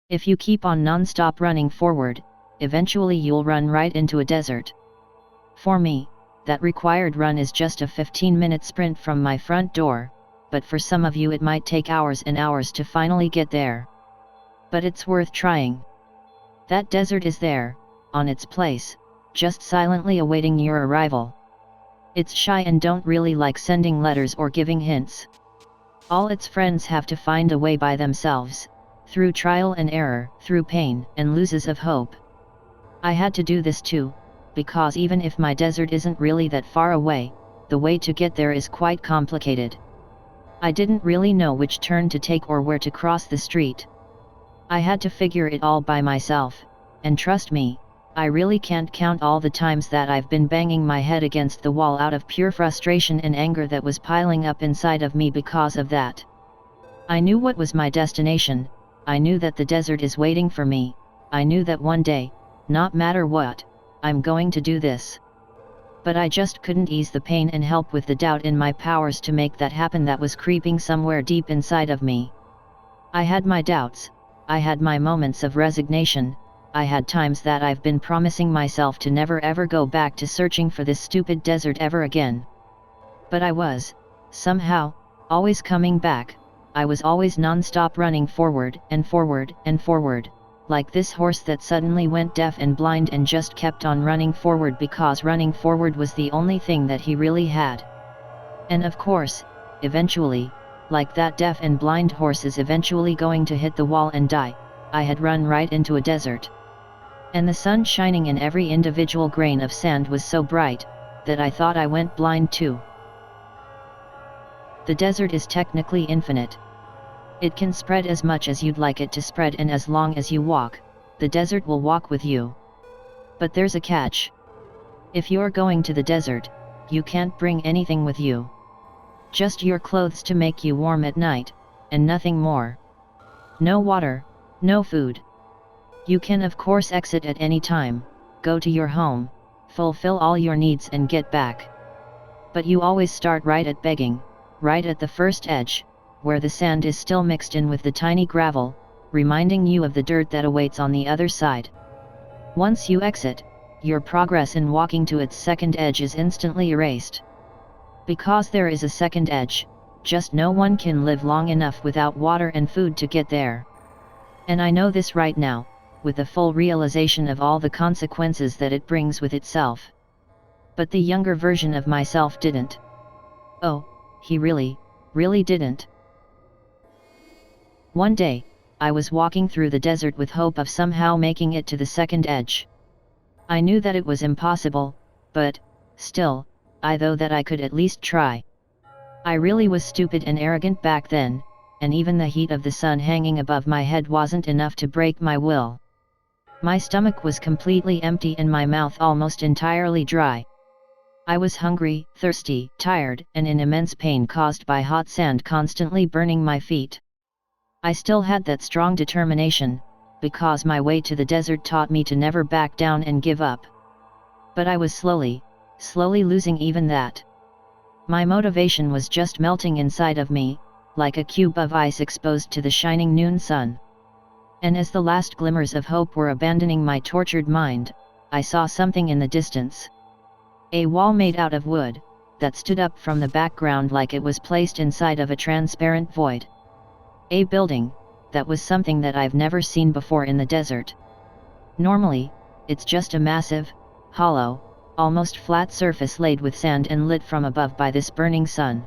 If you keep on non-stop running forward, eventually you'll run right into a desert. For me, that required run is just a 15-minute sprint from my front door, but for some of you it might take hours and hours to finally get there. But it's worth trying. That desert is there, on its place, just silently awaiting your arrival. It's shy and don't really like sending letters or giving hints. All its friends have to find a way by themselves, through trial and error, through pain and losses of hope. I had to do this too, because even if my desert isn't really that far away, the way to get there is quite complicated. I didn't really know which turn to take or where to cross the street. I had to figure it all by myself, and trust me, I really can't count all the times that I've been banging my head against the wall out of pure frustration and anger that was piling up inside of me because of that. I knew what was my destination, I knew that the desert is waiting for me, I knew that one day, not matter what, I'm going to do this. But I just couldn't ease the pain and help with the doubt in my powers to make that happen that was creeping somewhere deep inside of me. I had my doubts, I had my moments of resignation, I had times that I've been promising myself to never ever go back to searching for this stupid desert ever again. But I was, somehow, always coming back, I was always non-stop running forward and forward and forward, like this horse that suddenly went deaf and blind and just kept on running forward because running forward was the only thing that he really had. And of course, eventually, like that deaf and blind horse is eventually going to hit the wall and die, I had run right into a desert. And the sun shining in every individual grain of sand was so bright, that I thought I went blind too. The desert is technically infinite. It can spread as much as you'd like it to spread, and as long as you walk, the desert will walk with you. But there's a catch. If you're going to the desert, you can't bring anything with you. Just your clothes to make you warm at night, and nothing more. No water, no food. You can of course exit at any time, go to your home, fulfill all your needs and get back. But you always start right at begging, right at the first edge, where the sand is still mixed in with the tiny gravel, reminding you of the dirt that awaits on the other side. Once you exit, your progress in walking to its second edge is instantly erased. Because there is a second edge, just no one can live long enough without water and food to get there. And I know this right now, with the full realization of all the consequences that it brings with itself. But the younger version of myself didn't. Oh, he really didn't. One day, I was walking through the desert with hope of somehow making it to the second edge. I knew that it was impossible, but, still, I thought that I could at least try. I really was stupid and arrogant back then, and even the heat of the sun hanging above my head wasn't enough to break my will. My stomach was completely empty and my mouth almost entirely dry. I was hungry, thirsty, tired, and in immense pain caused by hot sand constantly burning my feet. I still had that strong determination, because my way to the desert taught me to never back down and give up. But I was slowly losing even that. My motivation was just melting inside of me, like a cube of ice exposed to the shining noon sun. And as the last glimmers of hope were abandoning my tortured mind, I saw something in the distance. A wall made out of wood, that stood up from the background like it was placed inside of a transparent void. A building, that was something that I've never seen before in the desert. Normally, it's just a massive, hollow, almost flat surface laid with sand and lit from above by this burning sun.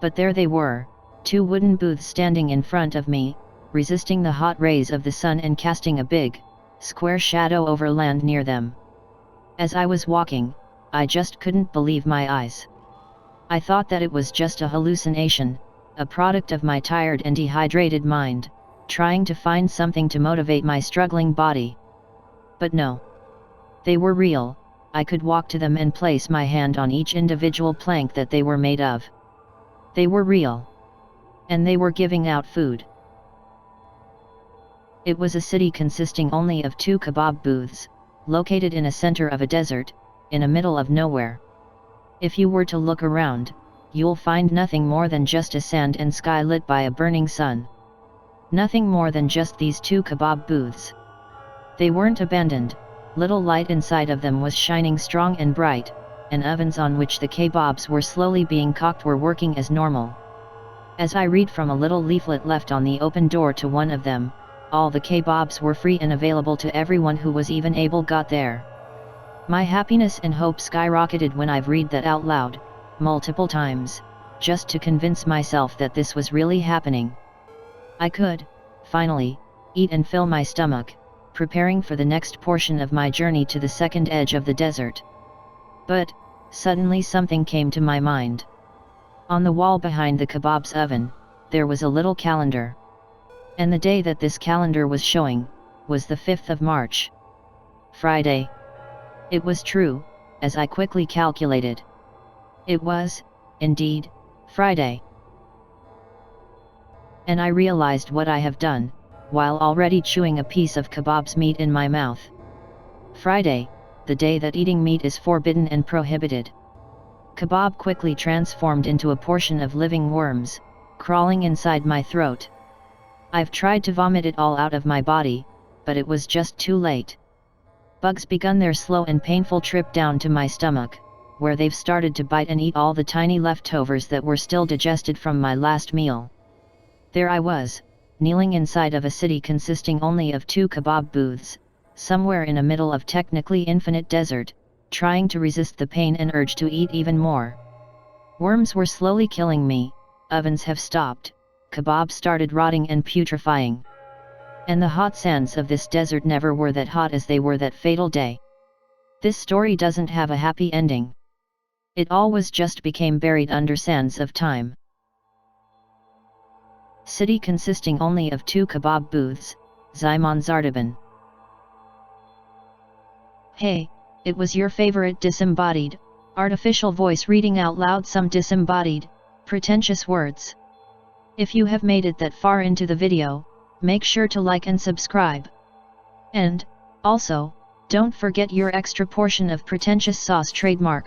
But there they were, two wooden booths standing in front of me, resisting the hot rays of the sun and casting a big, square shadow over land near them. As I was walking, I just couldn't believe my eyes. I thought that it was just a hallucination, a product of my tired and dehydrated mind, trying to find something to motivate my struggling body. But no. They were real, I could walk to them and place my hand on each individual plank that they were made of. They were real. And they were giving out food. It was a city consisting only of 2 kebab booths, located in a center of a desert, in a middle of nowhere. If you were to look around, you'll find nothing more than just a sand and sky lit by a burning sun. Nothing more than just these 2 kebab booths. They weren't abandoned, little light inside of them was shining strong and bright, and ovens on which the kebabs were slowly being cooked were working as normal. As I read from a little leaflet left on the open door to one of them, all the kebabs were free and available to everyone who was even able got there. My happiness and hope skyrocketed when I've read that out loud, multiple times, just to convince myself that this was really happening. I could, finally, eat and fill my stomach, preparing for the next portion of my journey to the second edge of the desert. But, suddenly something came to my mind. On the wall behind the kebab's oven, there was a little calendar. And the day that this calendar was showing, was the 5th of March. Friday. It was true, as I quickly calculated. It was, indeed, Friday. And I realized what I have done, while already chewing a piece of kebab's meat in my mouth. Friday, the day that eating meat is forbidden and prohibited. Kebab quickly transformed into a portion of living worms, crawling inside my throat. I've tried to vomit it all out of my body, but it was just too late. Bugs begun their slow and painful trip down to my stomach, where they've started to bite and eat all the tiny leftovers that were still digested from my last meal. There I was, kneeling inside of a city consisting only of 2 kebab booths, somewhere in the middle of technically infinite desert, trying to resist the pain and urge to eat even more. Worms were slowly killing me, ovens have stopped, kebabs started rotting and putrefying. And the hot sands of this desert never were that hot as they were that fatal day. This story doesn't have a happy ending. It always just became buried under sands of time. City consisting only of 2 kebab booths, Zymon Zardaban. Hey, it was your favorite disembodied, artificial voice reading out loud some disembodied, pretentious words. If you have made it that far into the video, make sure to like and subscribe. And, also, don't forget your extra portion of pretentious sauce trademark.